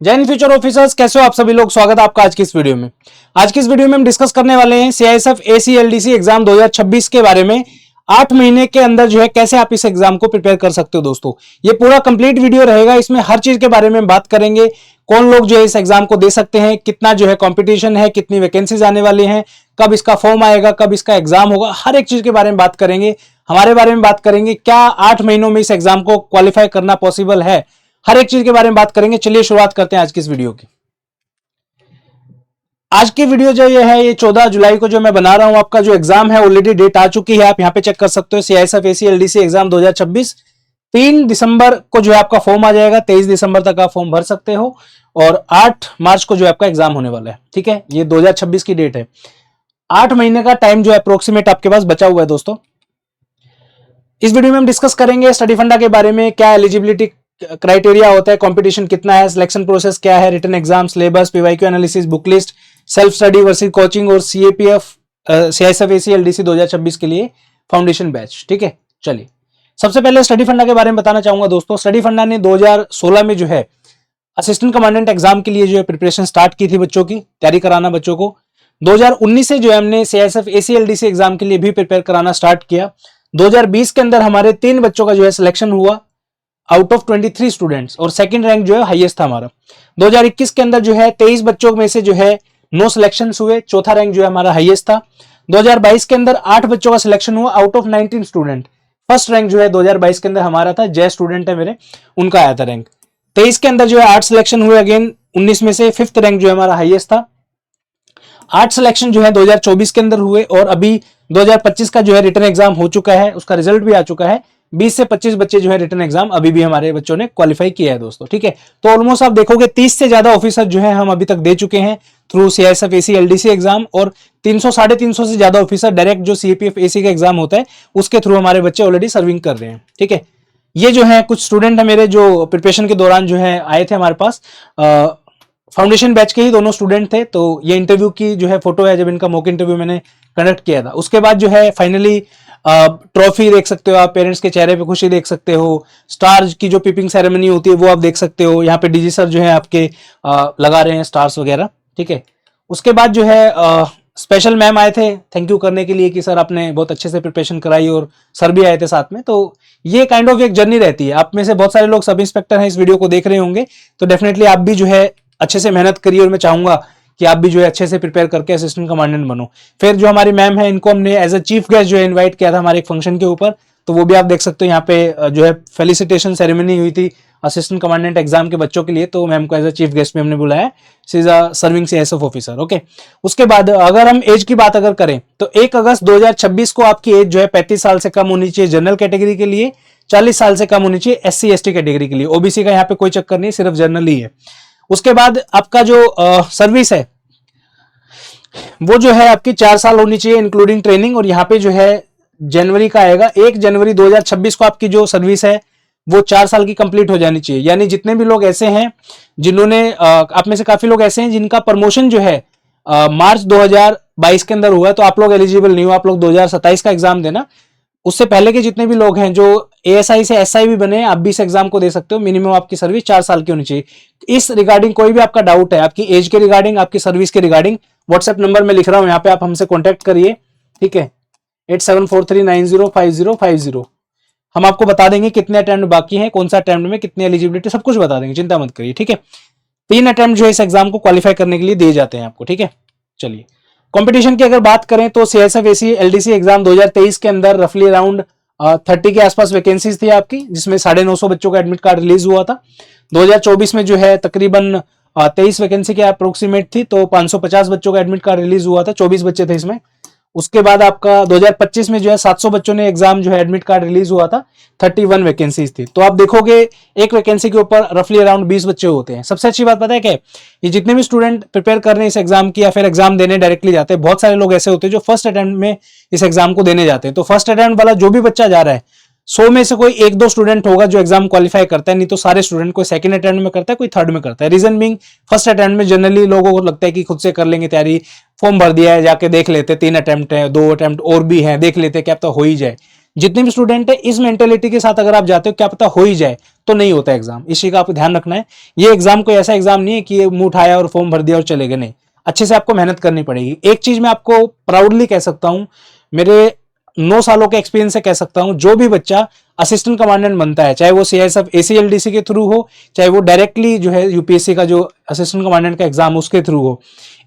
जय Hind future officers, कैसे हो आप सभी लोग। स्वागत है आपका आज की इस वीडियो में। आज की इस वीडियो में हम डिस्कस करने वाले हैं सीआईएसएफ एसीएलडीसी एग्जाम 2026 के बारे में। 8 महीने के अंदर जो है कैसे आप इस एग्जाम को प्रिपेयर कर सकते हो दोस्तों। ये पूरा कंप्लीट वीडियो रहेगा, इसमें हर चीज के बारे में बात करेंगे। कौन लोग जो है इस एग्जाम को दे सकते हैं, कितना जो है कंपटीशन है, कितनी वैकेंसीज आने वाली हैं, कब इसका फॉर्म आएगा, कब इसका एग्जाम होगा, हर एक चीज के बारे में बात करेंगे। हमारे बारे में बात करेंगे, क्या 8 महीनों में इस एग्जाम को क्वालिफाई करना पॉसिबल है, हर एक चीज के बारे में बात करेंगे। चलिए शुरुआत करते हैं आज की इस वीडियो की। आज की वीडियो जो ये है, ये 14 जुलाई को जो मैं बना रहा हूं। आपका जो एग्जाम है ऑलरेडी डेट आ चुकी है, आप यहां पे चेक कर सकते हो। सीआईएसएफ एसीएलडीसी एग्जाम 2026 3 दिसंबर को जो है आपका फॉर्म आ जाएगा। 23 दिसंबर तक आप फॉर्म भर सकते हो और 8 मार्च को जो है आपका एग्जाम होने वाला है। ठीक है, ये 2026 की डेट है। 8 महीने का टाइम जो है अप्रोक्सीमेट आपके पास बचा हुआ है दोस्तों। इस वीडियो में हम डिस्कस करेंगे स्टडी फंडा के बारे में, क्या एलिजिबिलिटी क्राइटेरिया होता है, कंपटीशन कितना है, सिलेक्शन प्रोसेस क्या है, written exam, syllabus, PYQ analysis, book list, self study versus coaching और सीएपीएफ सीआईएसएफ एसीएलडीसी 2026 के लिए फाउंडेशन बैच। ठीक है, चलिए सबसे पहले स्टडी फंडा के बारे में बताना चाहूंगा दोस्तों। स्टडी फंडा ने 2016 में जो है असिस्टेंट कमांडेंट एग्जाम के लिए जो है प्रिपरेशन स्टार्ट की थी, बच्चों की तैयारी कराना बच्चों को। 2019 से जो है हमने सीआईएसएफ एसीएलडीसी एग्जाम के लिए भी प्रिपेयर कराना स्टार्ट किया। 2020 के अंदर हमारे 3 बच्चों का जो है सिलेक्शन हुआ आउट ऑफ 23 स्टूडेंट्स और सेकंड रैंक जो है हाईएस्ट था हमारा। 2021 के अंदर जो है 23 बच्चों में से जो है 9 सिलेक्शन हुए, चौथा रैंक जो है हमारा हाईएस्ट था। 2022 के अंदर 8 बच्चों का सिलेक्शन हुआ out of 19 student. First rank जो है 2022 के अंदर हमारा था, जय स्टूडेंट है मेरे, उनका आया था रैंक। 23 के अंदर जो है 8 सिलेक्शन हुए, अगेन 19 में से 5th रैंक जो है हमारा हाईएस्ट था। 8 सिलेक्शन जो है 2024 के अंदर हुए और अभी 2025 का जो है रिटन एग्जाम हो चुका है, उसका रिजल्ट भी आ चुका है। 20 से 25 बच्चे जो है रिटन एग्जाम अभी भी हमारे बच्चों ने क्वालिफाई किया है दोस्तों। ठीक है, तो ऑलमोस्ट आप देखोगे 30 से ज्यादा ऑफिसर जो है हम अभी तक दे चुके हैं थ्रू सीआईएसएफ एसीएलडीसी एग्जाम, और 300-350 से ज्यादा ऑफिसर डायरेक्ट जो सीएपीएफ एसी का एग्जाम होता है उसके थ्रू हमारे बच्चे ऑलरेडी सर्विंग कर रहे हैं। ठीक है, ये जो है कुछ स्टूडेंट है मेरे जो प्रिपरेशन के दौरान जो है आए थे हमारे पास। फाउंडेशन बैच के ही दोनों स्टूडेंट थे। तो ये इंटरव्यू की जो है फोटो है, जब इनका मॉक इंटरव्यू मैंने कंडक्ट किया था। उसके बाद जो है फाइनली ट्रॉफी देख सकते हो आप, पेरेंट्स के चेहरे पे खुशी देख सकते हो, स्टार्स की जो पिपिंग सेरेमनी होती है वो आप देख सकते हो। यहाँ पे डीजी सर जो है आपके लगा रहे हैं स्टार्स वगैरह। ठीक है, उसके बाद जो है स्पेशल मैम आए थे थैंक यू करने के लिए कि सर आपने बहुत अच्छे से प्रिपरेशन कराई, और सर भी आए थे साथ में। तो ये काइंड ऑफ एक जर्नी रहती है। आप में से बहुत सारे लोग सब इंस्पेक्टर हैं, इस वीडियो को देख रहे होंगे, तो डेफिनेटली आप भी जो है अच्छे से मेहनत करिए और मैं चाहूंगा कि आप भी जो है अच्छे से प्रिपेयर करके असिस्टेंट कमांडेंट बनो। फिर जो हमारी मैम है, इनको हमने एज अ चीफ गेस्ट जो है इनवाइट किया था हमारे एक फंक्शन के ऊपर, तो वो भी आप देख सकते हो। यहाँ पे जो है फेलिसिटेशन सेरेमनी हुई थी असिस्टेंट कमांडेंट एग्जाम के बच्चों के लिए, तो मैम को एज अ चीफ गेस्ट में हमने बुलाया। She is a serving CISF officer. Okay, उसके बाद अगर हम एज की बात अगर करें तो 1 अगस्त 2026 को आपकी एज जो है 35 साल से कम होनी चाहिए जनरल कैटेगरी के लिए, 40 साल से कम होनी चाहिए एससी एसटी कैटेगरी के लिए। ओबीसी का यहाँ पे कोई चक्कर नहीं, सिर्फ जनरल ही है। उसके बाद आपका जो सर्विस है वो जो है आपकी 4 साल होनी चाहिए इंक्लूडिंग ट्रेनिंग, और यहाँ पे जो है जनवरी का आएगा 1 जनवरी 2026 को आपकी जो सर्विस है वो 4 साल की कंप्लीट हो जानी चाहिए। यानी जितने भी लोग ऐसे हैं जिन्होंने आप में से काफी लोग ऐसे हैं जिनका प्रमोशन जो है मार्च 2022 के अंदर हुआ है, तो आप लोग एलिजिबल नहीं हो, आप लोग 2027 का एग्जाम देना। उससे पहले के जितने भी लोग हैं जो एएसआई से एसआई भी बने, आप भी इस एग्जाम को दे सकते हो। मिनिमम आपकी सर्विस 4 साल की होनी चाहिए। इस रिगार्डिंग कोई भी आपका डाउट है, आपकी एज के रिगार्डिंग, आपकी सर्विस के रिगार्डिंग, व्हाट्सएप नंबर में लिख रहा हूं, यहाँ पे आप हमसे कॉन्टेक्ट करिए। ठीक है, 8743905050। हम आपको बता देंगे कितने अटेम्प्ट बाकी हैं, कौन सा अटेम्प्ट में कितनी एलिजिबिलिटी, सब कुछ बता देंगे, चिंता मत करिए। ठीक है, 3 अटेम्प्ट जो है इस एग्जाम को क्वालिफाई करने के लिए दिए जाते हैं आपको। ठीक है, चलिए कंपटीशन की अगर बात करें तो सीआईएसएफ एसीएलडीसी एग्जाम 2023 के अंदर रफली अराउंड 30 के आसपास वैकेंसीज थी आपकी, जिसमें 950 बच्चों का एडमिट कार्ड रिलीज हुआ था। 2024 में जो है तकरीबन 23 वैकेंसी के अप्रोक्सीमेट थी, तो 550 बच्चों का एडमिट कार्ड रिलीज हुआ था, 24 बच्चे थे इसमें। उसके बाद आपका 2025 में जो है 700 बच्चों ने एग्जाम जो है एडमिट कार्ड रिलीज हुआ था, 31 वैकेंसीज थी। तो आप देखोगे एक वैकेंसी के ऊपर रफली अराउंड 20 बच्चे होते हैं। सबसे अच्छी बात पता है क्या, ये जितने भी स्टूडेंट प्रिपेयर कर रहे हैं इस एग्जाम की या फिर एग्जाम देने डायरेक्टली जाते हैं, बहुत सारे लोग ऐसे होते हैं जो फर्स्ट अटेम्प्ट में इस एग्जाम को देने जाते हैं। तो फर्स्ट अटेम्प्ट वाला जो भी बच्चा जा रहा है, 100 में से कोई 1-2 स्टूडेंट होगा जो एग्जाम क्वालिफाई करता है, नहीं तो सारे स्टूडेंट कोई सेकंड अटेम्प्ट में करता है, कोई थर्ड में करता है। रीजन बीइंग, फर्स्ट अटेम्प्ट में जनरली लोगों को लगता है कि खुद से कर लेंगे तैयारी, फॉर्म भर दिया है, जाके देख लेते, 3 अटेम्प्ट है, 2 अटेम्प्ट और भी हैं, देख लेते क्या तो हो ही जाए। जितने भी स्टूडेंट है इस मेंटेलिटी के साथ अगर आप जाते हो क्या पता हो ही जाए, तो नहीं होता एग्जाम। इस चीज का आपको ध्यान रखना है। ये एग्जाम कोई ऐसा एग्जाम नहीं है कि ये मुंह उठाया और फॉर्म भर दिया और चले गए, नहीं, अच्छे से आपको मेहनत करनी पड़ेगी। एक चीज मैं आपको प्राउडली कह सकता हूं, मेरे 9 सालों के एक्सपीरियंस से कह सकता हूं, जो भी बच्चा असिस्टेंट कमांडेंट बनता है, चाहे वो सीआईएसएफ एसीएलडीसी के थ्रू हो, चाहे वो डायरेक्टली जो है यूपीएससी का जो असिस्टेंट कमांडेंट का एग्जाम उसके थ्रू हो,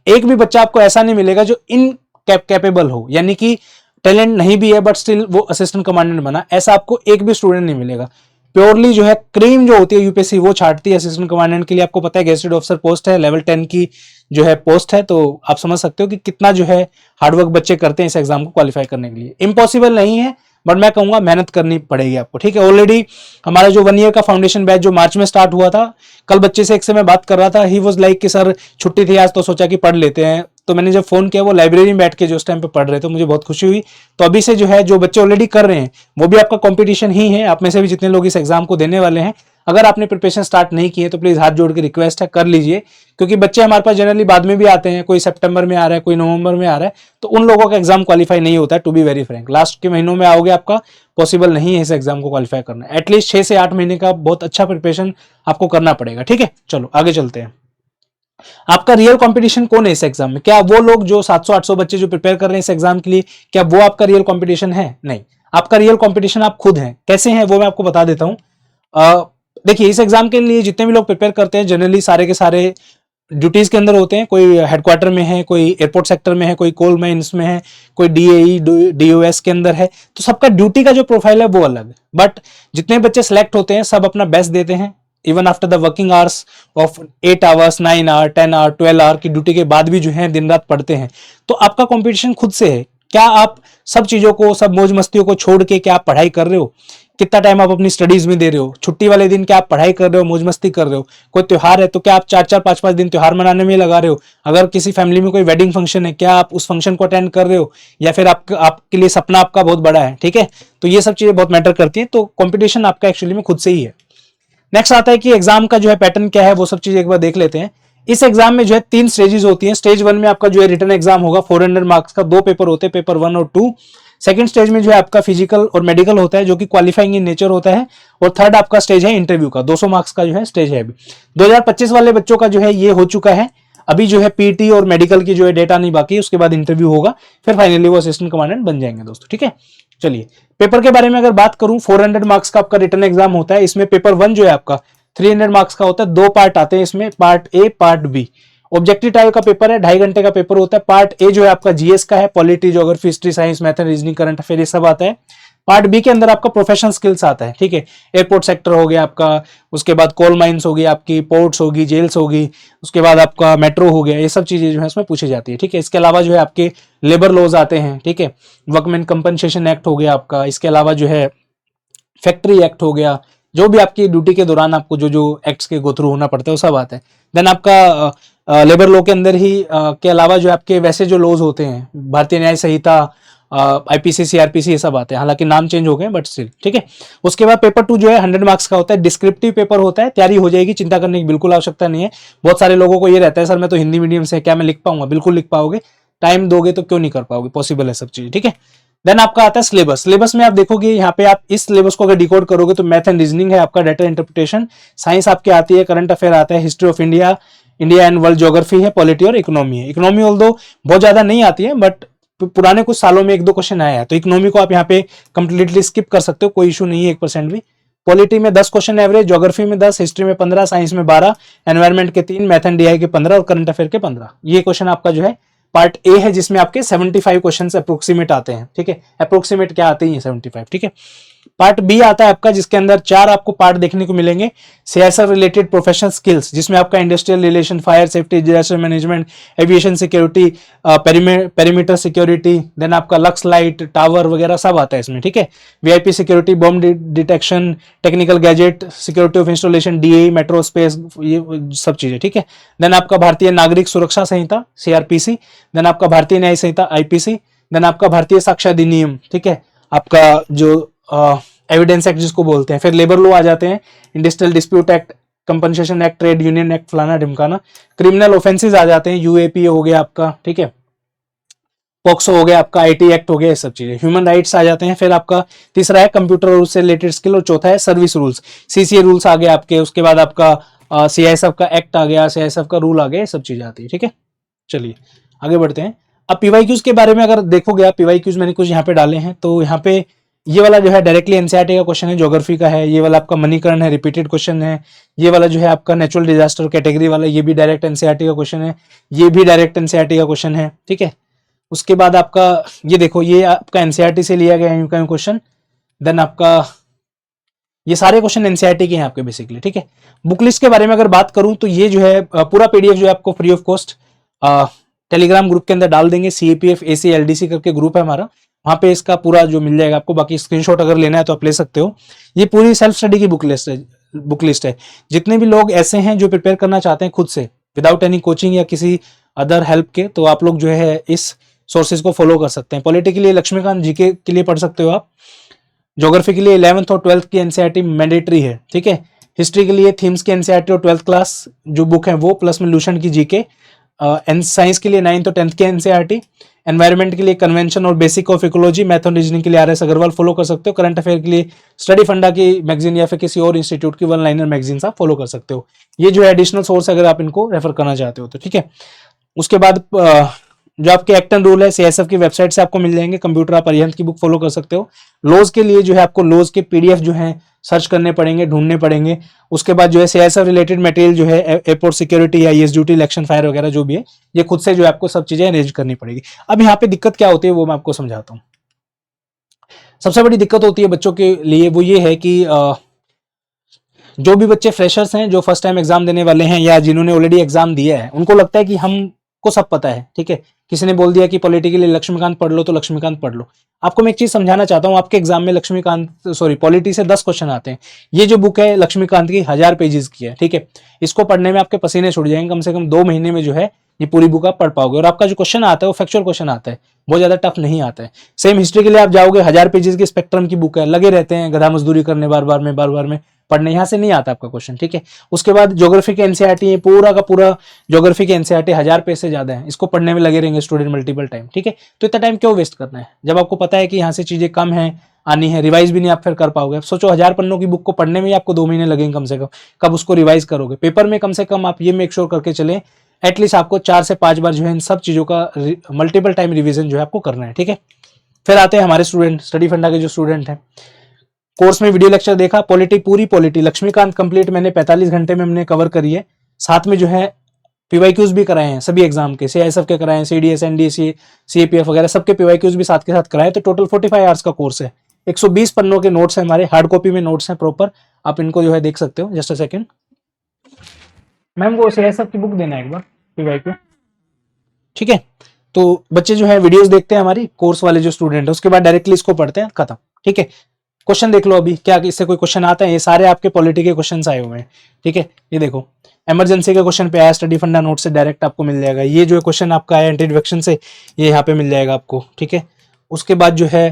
एक भी बच्चा आपको ऐसा नहीं मिलेगा जो इन कैपेबल हो, यानी कि टैलेंट नहीं भी है बट स्टिल वो असिस्टेंट कमांडेंट बना, ऐसा आपको एक भी स्टूडेंट नहीं मिलेगा। प्योरली जो है क्रीम जो होती है यूपीएससी वो छाटती है असिस्टेंट कमांडेंट के लिए। आपको पता है गेस्टेड ऑफिसर पोस्ट है, लेवल 10 की जो है पोस्ट है, तो आप समझ सकते हो कि कितना जो है हार्डवर्क बच्चे करते हैं इस एग्जाम को क्वालिफाई करने के लिए। इम्पॉसिबल नहीं है बट मैं कहूंगा मेहनत करनी पड़ेगी आपको, ठीक है। ऑलरेडी हमारा जो 1 ईयर का फाउंडेशन बैच जो मार्च में स्टार्ट हुआ था, कल बच्चे से एक से मैं बात कर रहा था, ही वाज लाइक कि सर छुट्टी थी आज तो सोचा कि पढ़ लेते हैं। तो मैंने जब फोन किया वो लाइब्रेरी में बैठ के जो उस टाइम पे पढ़ रहे थे, मुझे बहुत खुशी हुई। तो अभी से जो है जो बच्चे ऑलरेडी कर रहे हैं वो भी आपका कंपटीशन ही है। आप में से भी जितने लोग इस एग्जाम को देने वाले हैं, अगर आपने प्रिपरेशन स्टार्ट नहीं की है तो प्लीज हाथ जोड़ के रिक्वेस्ट है कर लीजिए, क्योंकि बच्चे हमारे पास जनरली बाद में भी आते हैं, कोई सितंबर में आ रहा है, कोई नवंबर में आ रहा है, तो उन लोगों का एग्जाम क्वालिफाई नहीं होता है। To be very frank, last के महीनों में आओगे आपका पॉसिबल नहीं है इस एग्जाम को क्वालिफाई करना। एटलीस्ट 6 से 8 महीने का बहुत अच्छा प्रिपरेशन आपको करना पड़ेगा, ठीक है। चलो आगे चलते हैं। आपका रियल कंपटीशन कौन है इस एग्जाम में? क्या वो लोग जो 700-800 बच्चे जो प्रिपेयर कर रहे हैं इस एग्जाम के लिए, क्या वो आपका रियल कंपटीशन है? नहीं, आपका रियल कंपटीशन आप खुद हैं। कैसे हैं वो मैं आपको बता देता हूं। देखिए, इस एग्जाम के लिए जितने भी लोग प्रिपेयर करते हैं जनरली सारे के सारे ड्यूटीज के अंदर होते हैं। कोई हेडक्वार्टर में है, कोई एयरपोर्ट सेक्टर में है, कोई कोल माइंस में है, कोई डीएई डीओएस के अंदर है। तो सबका ड्यूटी का जो प्रोफाइल है वो अलग है, बट जितने बच्चे सेलेक्ट होते हैं सब अपना बेस्ट देते हैं। Even after the working hours of 8 hours 9 hour 10 hour 12 hour की ड्यूटी के बाद भी जो है दिन रात पढ़ते हैं। तो आपका कंपटीशन खुद से है। क्या आप सब चीजों को, सब मौज मस्तियों को छोड़ के क्या आप पढ़ाई कर रहे हो? कितना टाइम आप अपनी स्टडीज में दे रहे हो? छुट्टी वाले दिन क्या आप पढ़ाई कर रहे हो, मौज मस्ती कर रहे हो? कोई त्योहार है तो क्या आप 4-4 5-5 दिन त्योहार मनाने में लगा रहे हो? अगर किसी फैमिली में कोई वेडिंग फंक्शन है, क्या आप उस फंक्शन को अटेंड कर रहे हो, या फिर आपके लिए सपना आपका बहुत बड़ा है, ठीक है। तो ये सब चीजें बहुत मैटर करती हैं। तो कॉम्पिटिशन आपका एक्चुअली में खुद से ही है। नेक्स्ट आता है कि एग्जाम का जो है पैटर्न क्या है, वो सब चीज एक बार देख लेते हैं। इस एग्जाम में जो है 3 स्टेजेस होती हैं। स्टेज 1 में आपका जो है रिटन एग्जाम होगा, 400 मार्क्स का 2 पेपर होते हैं, पेपर 1 और 2। सेकंड स्टेज में जो है आपका फिजिकल और मेडिकल होता है जो कि क्वालिफाइंग इन नेचर होता है। और थर्ड आपका स्टेज है इंटरव्यू का, 200 मार्क्स का जो है स्टेज है। अभी 2025 वाले बच्चों का जो है ये हो चुका है। अभी जो है पीटी और मेडिकल की जो है डेटा नहीं बाकी, उसके बाद इंटरव्यू होगा, फिर फाइनली वो असिस्टेंट कमांडेंट बन जाएंगे दोस्तों, ठीक है। चलिए, पेपर के बारे में अगर बात करूं, 400 मार्क्स का आपका रिटन एग्जाम होता है। इसमें पेपर 1 जो है आपका 300 मार्क्स का होता है। 2 पार्ट आते हैं इसमें, part A part B. Objective type का पेपर है, 2.5 घंटे का पेपर होता है। पार्ट ए जो है आपका जीएस का है, polity geography history science math reasoning current affair ये सब आता है। पार्ट बी के अंदर आपका प्रोफेशनल स्किल्स आता है, ठीक है। एयरपोर्ट सेक्टर हो गया आपका, उसके बाद कोल माइंस होगी आपकी, पोर्ट्स होगी, जेल्स होगी, उसके बाद आपका मेट्रो हो गया, ये सब चीजें जो है इसमें पूछी जाती है, ठीक है। इसके अलावा जो है आपके लेबर लॉज आते हैं, ठीक है। वर्कमैन कंपनसेशन एक्ट हो गया आपका, इसके अलावा जो है फैक्ट्री एक्ट हो गया। जो भी आपकी ड्यूटी के दौरान आपको जो जो एक्ट्स के गो थ्रू होना पड़ता है वो सब आता है। देन आपका लेबर लॉ के अंदर ही के अलावा जो आपके वैसे जो लॉज होते हैं, भारतीय न्याय संहिता, आईपीसी सीआरपीसी ये सब आते हैं, हालांकि नाम चेंज हो गए बट स्टिल, ठीक है। उसके बाद पेपर 2 जो है 100 मार्क्स का होता है। डिस्क्रिप्टिव पेपर होता है, तैयारी हो जाएगी, चिंता करने की बिल्कुल आवश्यकता नहीं है। बहुत सारे लोगों को ये रहता है सर मैं तो हिंदी मीडियम से, क्या मैं लिख पाऊंगा? बिल्कुल लिख पाओगे, टाइम दोगे तो क्यों नहीं कर पाओगे, पॉसिबल है सब चीजें, ठीक है। देन आपका आता है सिलेबस। सिलेबस में आप देखोगे यहाँ पे, आप इस सिलेबस को अगर डिकोड करोगे तो मैथ एंड रीजनिंग है आपका, डाटा इंटरप्रिटेशन, साइंस आपकी आती है, करंट अफेयर आता है, history of India, India and world geography है, पॉलिटी और इकोनॉमी है। इकोनॉमी ऑल्दो बहुत ज्यादा नहीं आती है बट पुराने कुछ सालों में 1-2 क्वेश्चन आया है, तो इकोनॉमी को आप यहाँ पे कंप्लीटली स्किप कर सकते हो, कोई इशू नहीं है 1% भी। पॉलिटी में 10 क्वेश्चन एवरेज, ज्योग्राफी में 10, हिस्ट्री में 15, साइंस में 12, एनवायरमेंट के 3, मैथ एंड डीआई के 15 और करंट अफेयर के 15। ये क्वेश्चन आपका जो है पार्ट ए है, जिसमें आपके 75 क्वेश्चन अप्रोक्सीमेट आते हैं, ठीक है। अप्रोक्सीमेट क्या आते हैं 75, ठीक है। पार्ट बी आता है आपका, जिसके अंदर 4 आपको पार्ट देखने को मिलेंगे। सीएसआर रिलेटेड प्रोफेशनल स्किल्स, जिसमें आपका industrial relation, fire safety, disaster management, aviation security, perimeter security, then आपका लक्स लाइट टावर वगैरह सब आता है इसमें, ठीक है। VIP security, bomb detection, technical gadget, security of installation, DA, metro space, ये सब चीजें, ठीक है। देन आपका भारतीय नागरिक सुरक्षा संहिता सीआरपीसी, देन आपका भारतीय न्याय संहिता आईपीसी, देन आपका भारतीय साक्ष्य अधिनियम, ठीक है, आपका जो एविडेंस एक्ट जिसको बोलते हैं। फिर लेबर लॉ आ जाते हैं, industrial dispute act, compensation act, trade union act, फलाना ढिमकाना। क्रिमिनल ऑफेंसेस आ जाते हैं, यूएपीए हो गया आपका, ठीक है। पॉक्सो हो गया आपका, आईटी एक्ट हो गया, ये सब चीजें, ह्यूमन राइट्स आ जाते हैं। फिर आपका तीसरा है कंप्यूटर रूल्स से रिलेटेड स्किल, और चौथा है सर्विस रूल्स, सीसीए रूल्स आ गए आपके। उसके बाद आपका सीआईएसएफ का एक्ट आ गया, सीआईएसएफ का रूल आ गया, ये सब चीजें आती है। ठीक है, चलिए आगे बढ़ते हैं। अब पीवाईक्यूज के बारे में अगर देखोगे आप, पीवाईक्यूज मैंने कुछ यहाँ पे डाले हैं। तो यहाँ पे ये वाला जो है डायरेक्टली एनसीईआरटी का क्वेश्चन है, ज्योग्राफी का है। ये वाला आपका मणिकरण है, रिपीटेड क्वेश्चन है। ये वाला जो है आपका नेचुरल डिजास्टर कैटेगरी वाला, ये भी डायरेक्ट एनसीईआरटी का क्वेश्चन है। ये भी डायरेक्ट एनसीईआरटी का क्वेश्चन है। ठीक है, उसके बाद आपका ये देखो, ये आपका एनसीईआरटी से लिया गया है क्वेश्चन। देन आपका ये सारे क्वेश्चन एनसीईआरटी के हैं आपके बेसिकली। ठीक है, बुक लिस्ट के बारे में अगर बात करूं तो ये जो है पूरा पीडीएफ जो है आपको free of cost Telegram group के अंदर डाल देंगे। सीएपीएफ एसी एलडीसी करके ग्रुप है हमारा, वहां पे इसका पूरा जो मिल जाएगा आपको। बाकी स्क्रीनशॉट अगर लेना है तो आप ले सकते हो। ये पूरी सेल्फ स्टडी की बुक लिस्ट है। जितने भी लोग ऐसे हैं जो प्रिपेयर करना चाहते हैं खुद से विदाउट एनी कोचिंग या किसी अदर हेल्प के, तो आप लोग जो है इस सोर्सेज को फॉलो कर सकते हैं। पॉलिटी के लिए लक्ष्मीकांत जीके के लिए पढ़ सकते हो आप। ज्योग्राफी के लिए 11th और 12th की एनसीईआरटी मैंडेटरी है। ठीक है, हिस्ट्री के लिए थीम्स की एनसीईआरटी और 12th क्लास जो बुक है वो, प्लस में लूशन की जीके। साइंस के लिए 9th और 10th की एनसीईआरटी। एनवायरमेंट के लिए कन्वेंशन और बेसिक ऑफ इकोलॉजी, मैथ और रीजनिंग के लिए आर एस अग्रवाल फॉलो कर सकते हो। करंट अफेयर के लिए स्टडी फंडा की मैगजीन या फिर किसी और इंस्टीट्यूट की वन लाइनर मैगजीन आप फॉलो कर सकते हो। ये जो है एडिशनल सोर्स अगर आप इनको रेफर करना चाहते हो तो। ठीक है, उसके बाद जो आपके एक्ट एंड रूल है सीएसएफ की वेबसाइट से आपको मिल जाएंगे। कंप्यूटर आप अरिहंत की बुक फॉलो कर सकते हो। लॉज के लिए जो है आपको लॉज के पीडीएफ जो है सर्च करने पड़ेंगे, ढूंढने पड़ेंगे। उसके बाद जो है सीएसएफ रिलेटेड मटेरियल जो है एयरपोर्ट सिक्योरिटी या ईएस ड्यूटी, इलेक्शन फायर वगैरह जो भी है, ये खुद से जो है आपको सब चीजें अरेंज करनी पड़ेगी। अब यहाँ पे दिक्कत क्या होती है वो मैं आपको समझाता हूँ। सबसे बड़ी दिक्कत होती है बच्चों के लिए वो ये है कि जो भी बच्चे फ्रेशर्स हैं, जो फर्स्ट टाइम एग्जाम देने वाले हैं या जिन्होंने ऑलरेडी एग्जाम दिया है, उनको लगता है कि हमको सब पता है। ठीक है, किसी ने बोल दिया कि पॉलिटी के लिए लक्ष्मीकांत पढ़ लो तो लक्ष्मीकांत पढ़ लो। आपको मैं एक चीज समझाना चाहता हूं, आपके एग्जाम में पॉलिटी से 10 क्वेश्चन आते हैं। ये जो बुक है लक्ष्मीकांत की 1000 पेजेस की है। ठीक है, इसको पढ़ने में आपके पसीने छूट जाएंगे। कम से कम 2 महीने में जो है ये पूरी बुक आप पढ़ पाओगे। और आपका जो क्वेश्चन आता है वो फैक्चुअल क्वेश्चन आता है, बहुत ज्यादा टफ नहीं आता है। सेम हिस्ट्री के लिए आप जाओगे, 1000 पेजेस की स्पेक्ट्रम की बुक है, लगे रहते हैं गधा मजदूरी करने बार बार में पढ़ने, यहाँ से नहीं आता आपका क्वेश्चन। ठीक है, उसके बाद ज्योग्राफी के एनसीईआरटी है, पूरा का पूरा ज्योग्राफी के एनसीईआरटी 1000 पेज से ज्यादा है। इसको पढ़ने में लगे रहेंगे स्टूडेंट मल्टीपल टाइम। ठीक है, तो इतना टाइम क्यों वेस्ट करना है जब आपको पता है कि यहाँ से चीजें कम है, आनी है, रिवाइज भी नहीं आप फिर कर पाओगे। सोचो 1000 पन्नों की बुक को पढ़ने में आपको 2 महीने लगेंगे कम से कम, कब उसको रिवाइज करोगे। पेपर में कम से कम आप ये मेक श्योर करके चलें एटलीस्ट आपको 4 से 5 बार जो है इन सब चीजों का मल्टीपल टाइम रिविजन जो है आपको करना है। ठीक है, फिर आते हैं हमारे स्टूडेंट, स्टडी फंडा के जो स्टूडेंट हैं। कोर्स में वीडियो लेक्चर देखा, पूरी पॉलिटी लक्ष्मीकांत कंप्लीट मैंने 45 घंटे में हमने कवर करी है। साथ में जो है पीवाईक्यूज भी कराए हैं सभी एग्जाम के, सीआईएसएफ के कराए हैं, सीडीएस, एनडीसी, सीएपीएफ वगैरह सबके पीवाईक्यूज भी साथ के साथ कराए। तो टोटल 45 आवर्स का कोर्स है। 120 पन्नों के नोट्स हैं हमारे, हार्ड कॉपी में नोट्स हैं प्रॉपर, आप इनको जो है देख सकते हो। जस्ट अ सेकंड, मैम वो सीआईएसएफ की बुक देना है एक बार पीवाईक्यू। ठीक है, तो बच्चे जो है वीडियोस देखते हैं हमारी, कोर्स वाले जो स्टूडेंट है, उसके बाद डायरेक्टली इसको पढ़ते हैं, खत्म। ठीक है, क्वेश्चन देख लो अभी, क्या इससे कोई क्वेश्चन आता है? ये सारे आपके पॉलिटी के क्वेश्चन आए हुए हैं। ठीक है, ये देखो इमरजेंसी का क्वेश्चन पे आया, स्टडी फंडा नोट से डायरेक्ट आपको मिल जाएगा। ये जो क्वेश्चन आपका आया इंट्रोडक्शन से, ये यहाँ पे मिल जाएगा आपको। ठीक है, उसके बाद जो है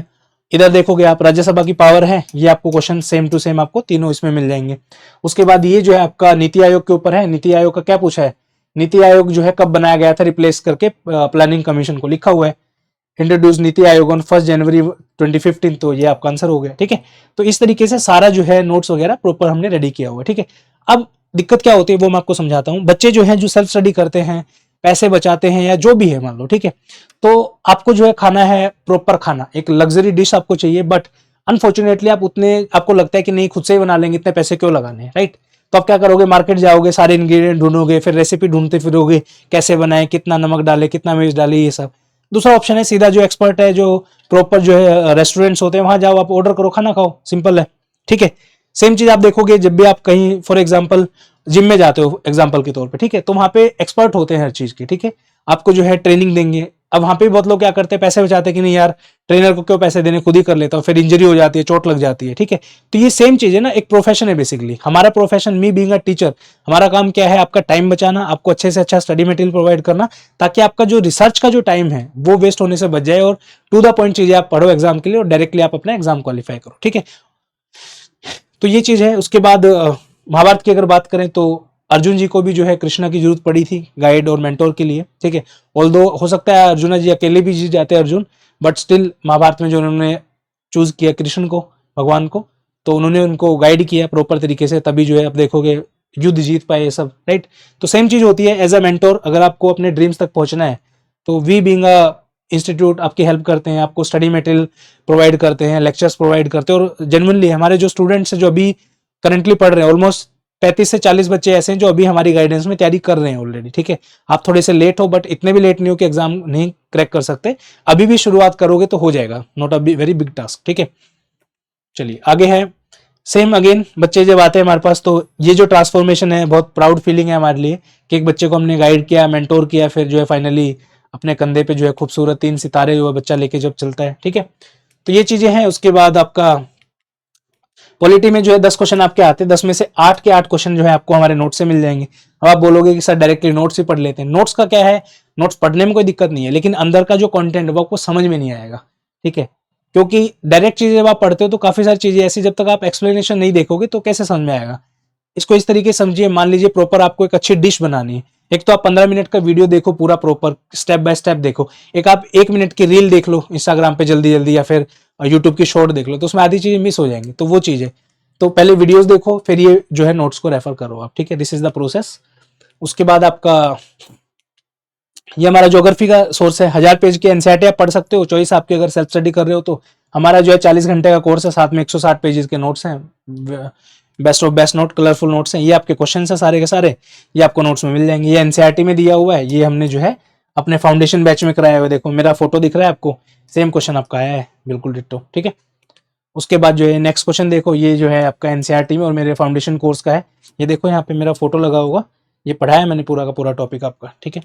इधर देखोगे आप, राज्यसभा की पावर है, ये आपको क्वेश्चन सेम टू सेम आपको तीनों इसमें मिल जाएंगे। उसके बाद ये जो है आपका नीति आयोग के ऊपर है। नीति आयोग का क्या पूछा है? नीति आयोग जो है कब बनाया गया था रिप्लेस करके प्लानिंग कमीशन को, लिखा हुआ है इंट्रोड्यूस नीति आयोग ऑन 1 जनवरी 2015, तो ये आपका आंसर हो गया। ठीक है, तो इस तरीके से सारा जो है नोट्स वगैरह प्रॉपर हमने रेडी किया हुआ है। ठीक है, अब दिक्कत क्या होती है वो मैं आपको समझाता हूँ। बच्चे जो है जो सेल्फ स्टडी करते हैं, पैसे बचाते हैं या जो भी है मान लो, ठीक है, तो आपको जो है खाना है प्रॉपर खाना, एक लग्जरी डिश आपको चाहिए, बट अनफॉर्चुनेटली आपको लगता है कि नहीं खुद से ही बना लेंगे, इतने पैसे क्यों लगाने हैं, राइट? तो आप क्या करोगे, मार्केट जाओगे, सारे इंग्रेडिएंट ढूंढोगे, फिर रेसिपी ढूंढते फिरोगे, कैसे बनाए, कितना नमक डाले, कितना मिर्च डाले, ये सब। दूसरा ऑप्शन है सीधा जो एक्सपर्ट है, जो प्रॉपर जो है रेस्टोरेंट्स होते हैं, वहां जाओ, आप ऑर्डर करो, खाना खाओ, सिंपल है। ठीक है, सेम चीज आप देखोगे जब भी आप कहीं फॉर एग्जांपल जिम में जाते हो एग्जांपल के तौर पे, ठीक है, तो वहां पे एक्सपर्ट होते हैं हर चीज के, ठीक है, आपको जो है ट्रेनिंग देंगे। अब वहां पे बहुत लोग क्या करते हैं, पैसे बचाते हैं कि नहीं यार ट्रेनर को क्यों पैसे देने, खुद ही कर लेता हूँ, फिर इंजरी हो जाती है, चोट लग जाती है। ठीक है, तो ये सेम चीज है ना, एक प्रोफेशन है बेसिकली। हमारा profession, me being a teacher, हमारा काम क्या है, आपका टाइम बचाना, आपको अच्छे से अच्छा स्टडी मटेरियल प्रोवाइड करना, ताकि आपका जो रिसर्च का जो टाइम है वो वेस्ट होने से बच जाए और टू द पॉइंट चीजें आप पढ़ो एग्जाम के लिए और डायरेक्टली आप अपना एग्जाम क्वालिफाई करो। ठीक है, तो ये चीज है। उसके बाद महाभारत की अगर बात करें तो अर्जुन जी को भी जो है कृष्णा की जरूरत पड़ी थी गाइड और मेंटोर के लिए, ठीक है। ऑल्दो हो सकता है अर्जुना जी अकेले भी जीत जाते अर्जुन, बट स्टिल महाभारत में जो उन्होंने चूज किया कृष्ण को, भगवान को, तो उन्होंने उनको गाइड किया प्रॉपर तरीके से, तभी जो है आप देखोगे युद्ध जीत पाए ये सब, राइट। तो सेम चीज होती है एज अ मेंटोर, अगर आपको अपने ड्रीम्स तक पहुंचना है तो वी बीइंग अ इंस्टीट्यूट आपकी हेल्प करते हैं, आपको स्टडी मटेरियल प्रोवाइड करते हैं, लेक्चर्स प्रोवाइड करते हैं, और जेन्युइनली हमारे जो स्टूडेंट्स हैं जो अभी करंटली पढ़ रहे हैं, ऑलमोस्ट 35 से 40 बच्चे ऐसे हैं जो अभी हमारी गाइडेंस में तैयारी कर रहे हैं ऑलरेडी, ठीक है। आप थोड़े से लेट हो, बट इतने भी लेट नहीं हो कि एग्जाम नहीं क्रैक कर सकते, अभी भी शुरुआत करोगे तो हो जाएगा, not a very big task, ठीक है। चलिए आगे है, सेम अगेन बच्चे जब आते हैं हमारे पास, तो ये जो ट्रांसफॉर्मेशन है बहुत प्राउड फीलिंग है हमारे लिए कि एक बच्चे को हमने गाइड किया, मेंटोर किया, फिर जो है फाइनली अपने कंधे पे जो है खूबसूरत 3 सितारे जो है बच्चा लेके जब चलता है, ठीक है। तो ये चीजें हैं। उसके बाद आपका पॉलिटी में जो है 10 क्वेश्चन आपके आते हैं, 10 में से 8 के 8 क्वेश्चन जो है आपको हमारे नोट से मिल जाएंगे। अब आप बोलोगे कि सर डायरेक्टली नोट्स ही पढ़ लेते हैं, नोट्स का क्या है, नोट्स पढ़ने में कोई दिक्कत नहीं है, लेकिन अंदर का जो कंटेंट है वो आपको समझ में नहीं आएगा, ठीक है। क्योंकि डायरेक्ट चीजें जब आप पढ़ते हो तो काफी सारी चीजें ऐसी जब तक आप एक्सप्लेनेशन नहीं देखोगे तो कैसे समझ में आएगा। इसको इस तरीके से समझिए, मान लीजिए प्रॉपर आपको एक अच्छी डिश बनानी है, एक तो आप 15 मिनट का वीडियो देखो पूरा प्रॉपर स्टेप बाय स्टेप देखो, एक आप 1 मिनट की रील देख लो इंस्टाग्राम पे जल्दी जल्दी, या फिर यूट्यूब की शॉर्ट देख लो, तो उसमें आधी चीजें मिस हो जाएंगी। तो वो चीज है, तो पहले वीडियोस देखो फिर ये जो है नोट्स को रेफर करो आप, ठीक है। This is the process. उसके बाद आपका ये हमारा ज्योग्राफी का सोर्स है, 1000 पेज के एनसीईआरटी आप पढ़ सकते हो, चॉइस आपकी, अगर सेल्फ स्टडी कर रहे हो तो। हमारा जो है 40 घंटे का कोर्स है, साथ में 160 पेजेस के नोट्स हैं, best of best note, colourful notes हैं। ये आपके क्वेश्चन है सारे के सारे, ये आपको नोट्स में मिल जाएंगे। ये एनसीईआरटी में दिया हुआ है, ये हमने जो है अपने फाउंडेशन बैच में कराया हुआ है। देखो मेरा फोटो दिख रहा है आपको, सेम क्वेश्चन आपका आया है, बिल्कुल डिट्टो, ठीक है। उसके बाद जो है नेक्स्ट क्वेश्चन देखो, ये जो है आपका एनसीईआरटी में और मेरे फाउंडेशन कोर्स का है। ये देखो यहाँ पे मेरा फोटो लगा होगा, ये पढ़ाया मैंने पूरा का पूरा टॉपिक आपका, ठीक है।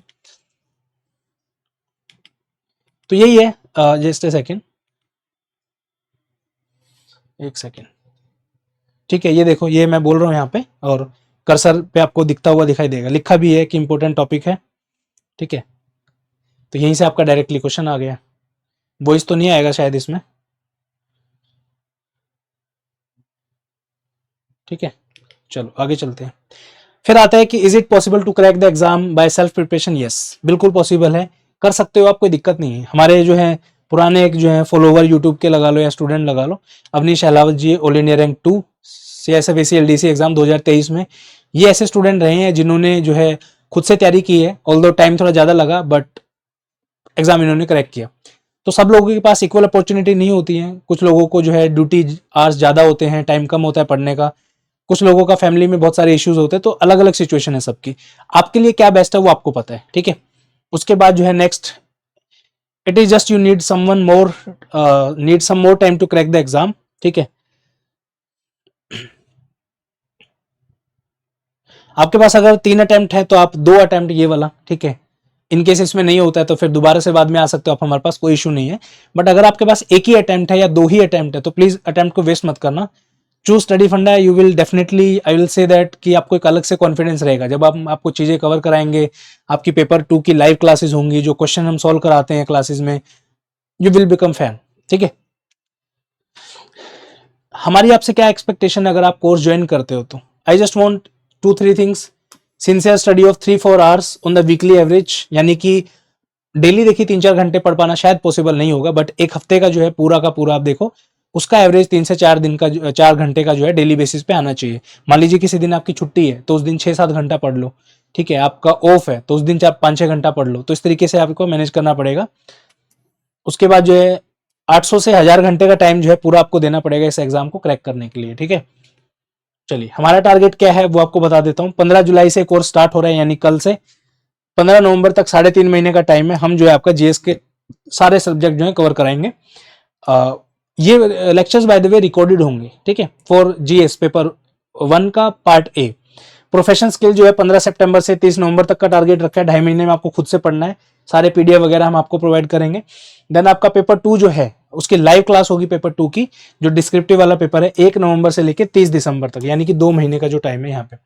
तो यही है, जस्ट ए सेकेंड, एक सेकेंड, ठीक है। ये देखो, ये मैं बोल रहा हूँ यहाँ पे, और कर्सर पे आपको दिखता हुआ दिखाई देगा, लिखा भी है कि इंपॉर्टेंट टॉपिक है, ठीक है। तो यहीं से आपका डायरेक्टली क्वेश्चन आ गया। वॉइस तो नहीं आएगा शायद इसमें, ठीक है। चलो आगे चलते हैं। फिर आता है कि is it possible to crack the exam by self preparation? Yes, बिल्कुल पॉसिबल है, कर सकते हो आप, कोई दिक्कत नहीं है। हमारे जो है पुराने एक जो है फॉलोवर यूट्यूब के लगा लो या स्टूडेंट लगा लो, Avnish Ahlawat ji, all India rank 2 CISF ACLDC exam 2023 में, ये ऐसे स्टूडेंट रहे हैं जिन्होंने जो है खुद से तैयारी की है, ऑल्दो टाइम थोड़ा ज्यादा लगा, बट एग्जाम इन्होंने क्रैक किया। तो सब लोगों के पास इक्वल अपॉर्चुनिटी नहीं होती है, कुछ लोगों को जो है ड्यूटी आवर्स ज्यादा होते हैं, टाइम कम होता है पढ़ने का, कुछ लोगों का फैमिली में बहुत सारे इश्यूज होते हैं, तो अलग अलग सिचुएशन है सबकी। आपके लिए क्या बेस्ट है वो आपको पता है, ठीक है। उसके बाद जो है next, it is just you need someone more, need some more time to crack the exam, ठीक है। आपके पास अगर 3 अटेम्प्ट है तो आप 2 अटेम्प्ट ये वाला, ठीक है। इनकेस इसमें नहीं होता है तो फिर दोबारा से बाद में आ सकते हो आप, हमारे पास कोई इशू नहीं है। बट अगर आपके पास एक ही अटेम्प्ट है या 2 ही अटेम्प्ट है तो प्लीज अटेम्प्ट को वेस्ट मत करना। चूज स्टडी फंडा, you will definitely, I will say that कि आपको एक अलग से कॉन्फिडेंस रहेगा जब आप आपको चीजें कवर कराएंगे। आपकी पेपर 2 की लाइव क्लासेस होंगी, जो क्वेश्चन हम सॉल्व कराते हैं क्लासेस में, यू विल बिकम फैन, ठीक है। हमारी आपसे क्या एक्सपेक्टेशन है अगर आप कोर्स ज्वाइन करते हो तो? I just want 2-3 things. Sincere study of 3-4 hours on the weekly average, यानी कि डेली देखिए 3-4 घंटे पढ़ पाना शायद पॉसिबल नहीं होगा, बट एक हफ्ते का जो है पूरा का पूरा आप देखो, उसका एवरेज 3 से 4 दिन का 4 घंटे का जो है डेली बेसिस पे आना चाहिए। मान लीजिए किसी दिन आपकी छुट्टी है तो उस दिन 6-7 घंटा पढ़ लो, ठीक है। आपका ऑफ है तो उस दिन 5-6 घंटा पढ़ लो, तो इस तरीके से आपको मैनेज करना पड़ेगा। उसके बाद जो है 800 से 1000 घंटे का टाइम जो है पूरा आपको देना पड़ेगा इस एग्जाम को क्रैक करने के लिए, ठीक है। चलिए हमारा टारगेट क्या है वो आपको बता देता हूँ। 15 जुलाई से कोर्स स्टार्ट हो रहा है, यानी कल से 15 नवंबर तक 3.5 महीने का टाइम है। हम जो है आपका जीएस के सारे सब्जेक्ट जो है कवर कराएंगे। ये lectures by the way recorded होंगे, ठीक है, फॉर जीएस पेपर 1 का पार्ट ए। प्रोफेशनल स्किल जो है 15 सितंबर से 30 नवंबर तक का टारगेट रखा है, 2.5 महीने में आपको खुद से पढ़ना है, सारे पीडीएफ वगैरह हम आपको प्रोवाइड करेंगे। देन आपका पेपर 2 जो है उसकी लाइव क्लास होगी पेपर 2 की, जो डिस्क्रिप्टिव वाला पेपर है, 1 नवंबर से लेकर 30 दिसंबर तक, यानी कि 2 महीने का जो टाइम है यहाँ पे।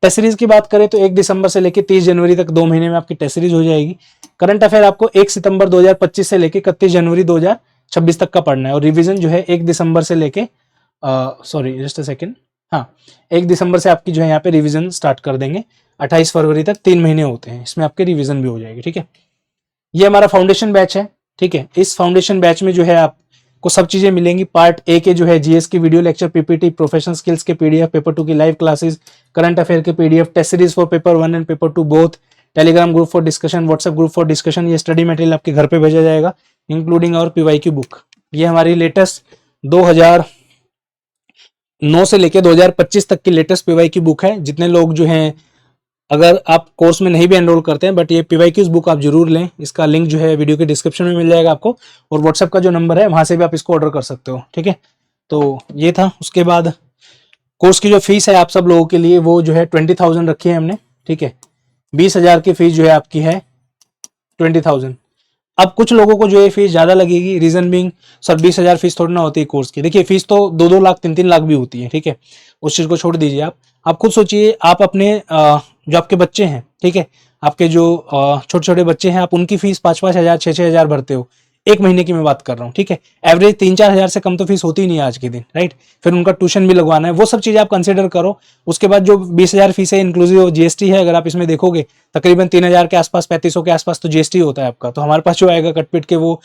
टेस्ट सीरीज की बात करें तो 1 दिसंबर से लेकर 30 जनवरी तक 2 महीने में आपकी टेस्ट सीरीज हो जाएगी। करंट अफेयर आपको 1 सितंबर 2025 से लेकर 31 जनवरी 2026 तक का पढ़ना है, और रिवीजन जो है 1 दिसंबर से लेके सॉरी जस्ट अ सेकेंड, हाँ 1 दिसंबर से आपकी जो है यहाँ पे रिवीजन स्टार्ट कर देंगे। 28 फरवरी तक 3 महीने होते हैं, इसमें आपके रिवीजन भी हो जाएगी। ठीक है, ये हमारा फाउंडेशन बैच है। ठीक है, इस फाउंडेशन बैच में जो है आपको सब चीजें मिलेंगी। पार्ट ए के जो है जीएस की video lecture, PPT, professional skills के पीडीएफ, पेपर 2 की लाइव क्लासेस, करंट अफेयर के PDF, test series for paper 1 and paper 2 both, telegram group for discussion, WhatsApp group for discussion. ये स्टडी मटेरियल आपके घर पे भेजा जाएगा, इंक्लूडिंग और पीवाईक्यू बुक। ये हमारी लेटेस्ट 2009 से लेकर 2025 तक की लेटेस्ट पीवाईक्यू बुक है। जितने लोग जो हैं, अगर आप कोर्स में नहीं भी एनरोल करते हैं, बट ये पीवाईक्यूज बुक आप जरूर लें। इसका लिंक जो है वीडियो के डिस्क्रिप्शन में मिल जाएगा आपको, और व्हाट्सएप का जो नंबर है वहां से भी आप इसको ऑर्डर कर सकते हो। ठीक है, तो ये था। उसके बाद कोर्स की जो फीस है आप सब लोगों के लिए, वो जो है 20,000 रखी है हमने। ठीक है, 20,000 की फीस जो है आपकी है 20,000। अब कुछ लोगों को जो है फीस ज्यादा लगेगी, रीजन बीइंग सर 20,000 फीस थोड़ी ना होती है कोर्स की। देखिए, फीस तो 2-2 लाख 3-3 लाख भी होती है। ठीक है, उस चीज को छोड़ दीजिए। आप खुद सोचिए, आप अपने जो आपके बच्चे हैं, ठीक है, आपके जो छोटे छोटे बच्चे हैं, आप उनकी फीस 5-5 हजार 6-6 हजार भरते हो, एक महीने की मैं बात कर रहा हूँ। ठीक है, एवरेज 3-4 हजार से कम तो फीस होती ही नहीं है आज के दिन, राइट। फिर उनका ट्यूशन भी लगवाना है, वो सब चीजें आप कंसिडर करो। उसके बाद जो 20,000 फीस है इंक्लूसिव जीएसटी है, अगर आप इसमें देखोगे तकरीबन 3,000 के आसपास, 3,500 के आसपास तो जीएसटी होता है आपका। तो हमारे पास जो आएगा कटपिट के वो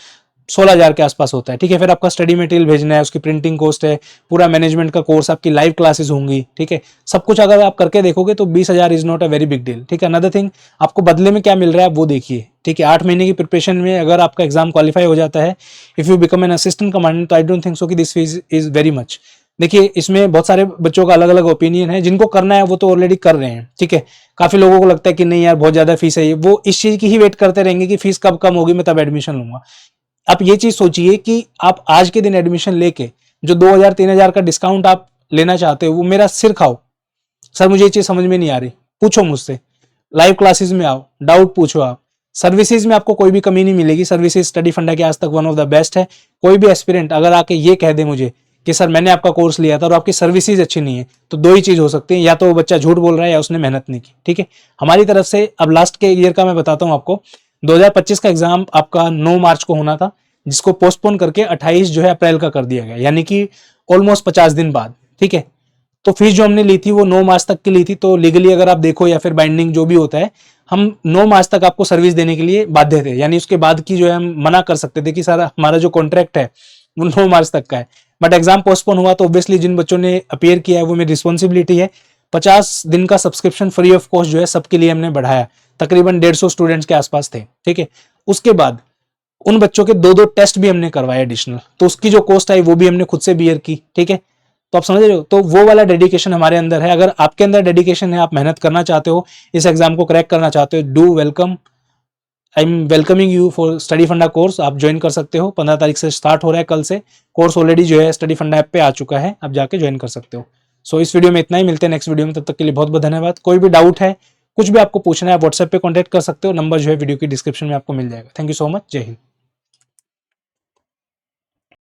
16,000 के आसपास होता है। ठीक है, फिर आपका स्टडी मटेरियल भेजना है, उसकी प्रिंटिंग कॉस्ट है, पूरा मैनेजमेंट का कोर्स, आपकी लाइव क्लासेस होंगी। ठीक है, सब कुछ अगर आप करके देखोगे तो 20,000 is not a very big deal. ठीक है, अनदर थिंग, आपको बदले में क्या मिल रहा है वो देखिए। ठीक है, 8 महीने की प्रिपरेशन में अगर आपका एग्जाम क्वालिफाई हो जाता है, if you become an assistant commandant, तो आई डोंट थिंक सो कि this fees is very much. देखिए, इसमें बहुत सारे बच्चों का अलग अलग ओपिनियन है। जिनको करना है वो तो ऑलरेडी कर रहे हैं। ठीक है, काफी लोगों को लगता है कि नहीं यार बहुत ज्यादा फीस है, वो इस चीज की ही वेट करते रहेंगे कि फीस कब कम होगी, मैं तब एडमिशन लूंगा। आप ये चीज सोचिए कि आप आज के दिन एडमिशन लेके जो 2,000-3,000 का डिस्काउंट आप लेना चाहते हो, वो मेरा सिर खाओ। सर मुझे ये चीज समझ में नहीं आ रही, पूछो मुझसे, लाइव क्लासेस में आओ, डाउट पूछो आप। सर्विसेज में आपको कोई भी कमी नहीं मिलेगी। सर्विसेज स्टडी फंडा के आज तक वन ऑफ द बेस्ट है। कोई भी एस्पिरेंट अगर आके ये कह दे मुझे कि सर मैंने आपका कोर्स लिया था और आपकी सर्विसेज अच्छी नहीं है, तो दो ही चीज हो सकती है, या तो वो बच्चा झूठ बोल रहा है या उसने मेहनत नहीं की। ठीक है, हमारी तरफ से अब लास्ट के ईयर का मैं बताता हूं आपको। 2025 का एग्जाम आपका 9 मार्च को होना था, जिसको पोस्टपोन करके 28 जो है अप्रैल का कर दिया गया, यानी कि ऑलमोस्ट 50 दिन बाद। ठीक है, तो फीस जो हमने ली थी वो 9 मार्च तक की ली थी। तो लीगली अगर आप देखो या फिर बाइंडिंग जो भी होता है, हम 9 मार्च तक आपको सर्विस देने के लिए बाध्य थे। यानी उसके बाद की जो है हम मना कर सकते थे कि सर हमारा जो कॉन्ट्रैक्ट है वो 9 मार्च तक का है। बट एग्जाम पोस्टपोन हुआ तो ऑब्वियसली जिन बच्चों ने अपीयर किया है वो मेरी रिस्पॉन्सिबिलिटी है। 50 दिन का सब्सक्रिप्शन फ्री ऑफ कॉस्ट जो है सबके लिए हमने बढ़ाया। तकरीबन 150 स्टूडेंट्स के आसपास थे। ठीक है, उसके बाद उन बच्चों के 2-2 टेस्ट भी हमने करवाए एडिशनल, तो उसकी जो कॉस्ट आई वो भी हमने खुद से बियर की। ठीक है, तो आप समझ रहे हो, तो वो वाला डेडिकेशन हमारे अंदर है। अगर आपके अंदर डेडिकेशन है, आप मेहनत करना चाहते हो, इस एग्जाम को क्रैक करना चाहते हो, do welcome. I am welcoming you for study फंडा कोर्स। आप ज्वाइन कर सकते हो, 15 तारीख से स्टार्ट हो रहा है, कल से। कोर्स ऑलरेडी जो है स्टडी फंडा ऐप पे आ चुका है, आप जाके ज्वाइन कर सकते हो। सो इस वीडियो में इतना ही, मिलते हैं नेक्स्ट वीडियो में। तब तक के लिए बहुत बहुत धन्यवाद। कोई भी डाउट है, कुछ भी आपको पूछना है, आप व्हाट्सएप पे कॉन्टैक्ट कर सकते हो। नंबर जो है वीडियो की डिस्क्रिप्शन में आपको मिल जाएगा। Thank you so much. जय हिंद।